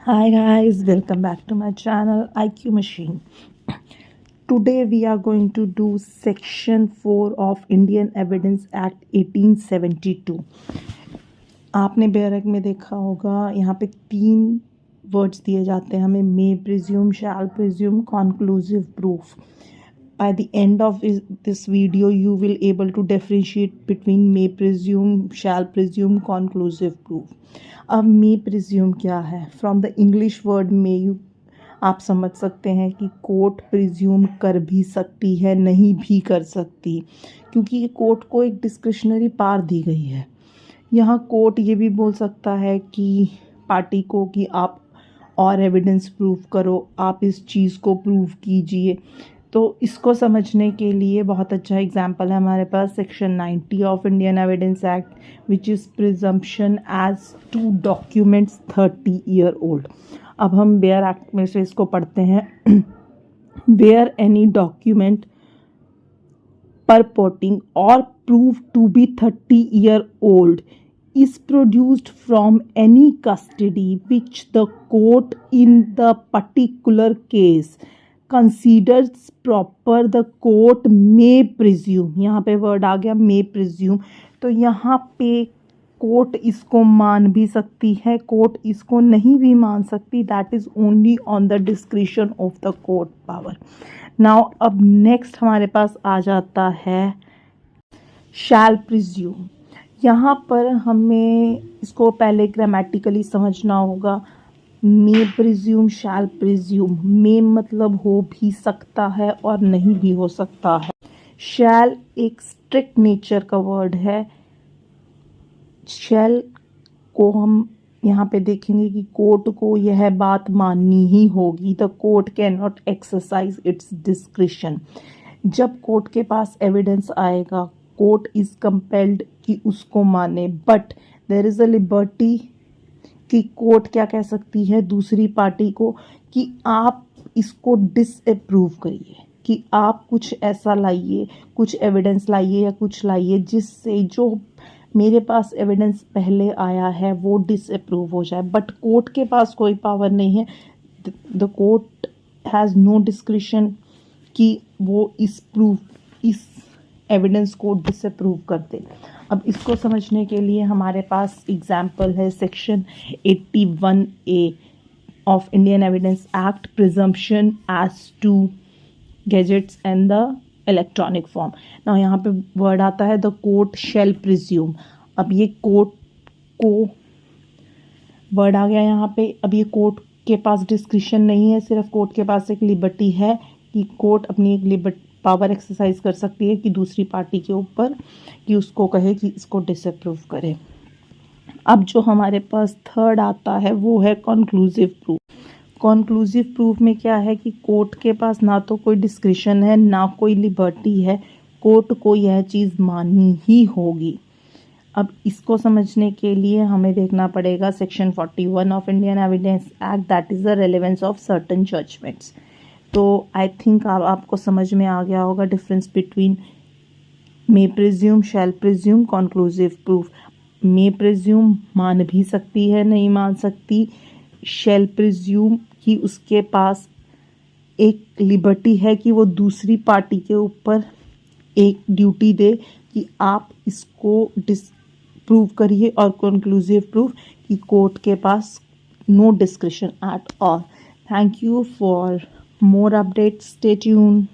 Hi guys, welcome back to my channel IQ Machine. Today we are going to do section 4 of Indian Evidence Act 1872. आपने बेयरक में देखा होगा, यहाँ पे 3 words दिए जाते हैं हमें: मे presume, shall presume, conclusive proof. By the end of this video you will able to differentiate between may presume, shall presume, conclusive proof. अब may presume क्या है? From the English word may you आप समझ सकते हैं कि court presume कर भी सकती है, नहीं भी कर सकती, क्योंकि कोर्ट को एक डिस्क्रिशनरी पावर दी गई है. यहाँ कोर्ट ये भी बोल सकता है कि पार्टी को कि आप और एविडेंस प्रूव करो, आप इस चीज़ को प्रूव कीजिए. तो इसको समझने के लिए बहुत अच्छा एग्जाम्पल है हमारे पास section 90 of Indian evidence act, which is presumption as to documents 30 year old. अब हम बेयर एक्ट में से इसको पढ़ते हैं. Where any document purporting or proved to be 30 year old is produced from any custody which the court in the particular case considers proper, the court may presume. यहाँ पे word आ गया may presume. तो यहाँ पे court इसको मान भी सकती है, कोर्ट इसको नहीं भी मान सकती. That is only on the discretion of the court power. Now अब नेक्स्ट हमारे पास आ जाता है शैल प्रिज्यूम. यहाँ पर हमें इसको पहले ग्रामेटिकली समझना होगा. मे प्रिज्यूम, शैल प्रिज्यूम. मे मतलब हो भी सकता है और नहीं भी हो सकता है. शैल एक स्ट्रिक्ट नेचर का वर्ड है. शैल को हम यहाँ पे देखेंगे कि कोर्ट को यह बात माननी ही होगी. The court can not exercise its discretion. जब कोर्ट के पास एविडेंस आएगा, कोर्ट इज़ कंपेल्ड कि उसको माने, but there is a liberty कि कोर्ट क्या कह सकती है दूसरी पार्टी को कि आप इसको डिसअप्रूव करिए, कि आप कुछ ऐसा लाइए, कुछ एविडेंस लाइए या कुछ लाइए जिससे जो मेरे पास एविडेंस पहले आया है वो डिसअप्रूव हो जाए. बट कोर्ट के पास कोई पावर नहीं है. The court has no discretion कि वो इस एविडेंस को डिसअप्रूव कर दे. अब इसको समझने के लिए हमारे पास एग्जाम्पल है section 81A of Indian evidence act, presumption as to gazettes and the electronic form. ना यहाँ पे वर्ड आता है द कोर्ट शेल प्रिज्यूम. अब ये कोर्ट को वर्ड आ गया यहाँ पे. अब ये कोर्ट के पास डिस्क्रिशन नहीं है, सिर्फ कोर्ट के पास एक लिबर्टी है कि कोर्ट अपनी एक पावर एक्सरसाइज कर सकती है कि दूसरी पार्टी के ऊपर कि उसको कहे कि इसको डिसअप्रूव करे. अब जो हमारे पास थर्ड आता है वो है कॉन्क्लूसिव प्रूफ. कॉन्क्लूसिव प्रूफ में क्या है कि कोर्ट के पास ना तो कोई डिस्क्रिशन है, ना कोई लिबर्टी है, कोर्ट को यह चीज़ माननी ही होगी. अब इसको समझने के लिए हमें देखना पड़ेगा section 41 of Indian evidence act, that is the relevance of certain judgments. तो आई थिंक आपको समझ में आ गया होगा difference between may presume, shall presume, conclusive proof. May presume मान भी सकती है, नहीं मान सकती. शैल प्रिज्यूम कि उसके पास एक लिबर्टी है कि वो दूसरी पार्टी के ऊपर एक ड्यूटी दे कि आप इसको डिसप्रूव करिए. और कंक्लूसिव प्रूफ कि कोर्ट के पास no discretion at all. Thank you for more updates. Stay tuned.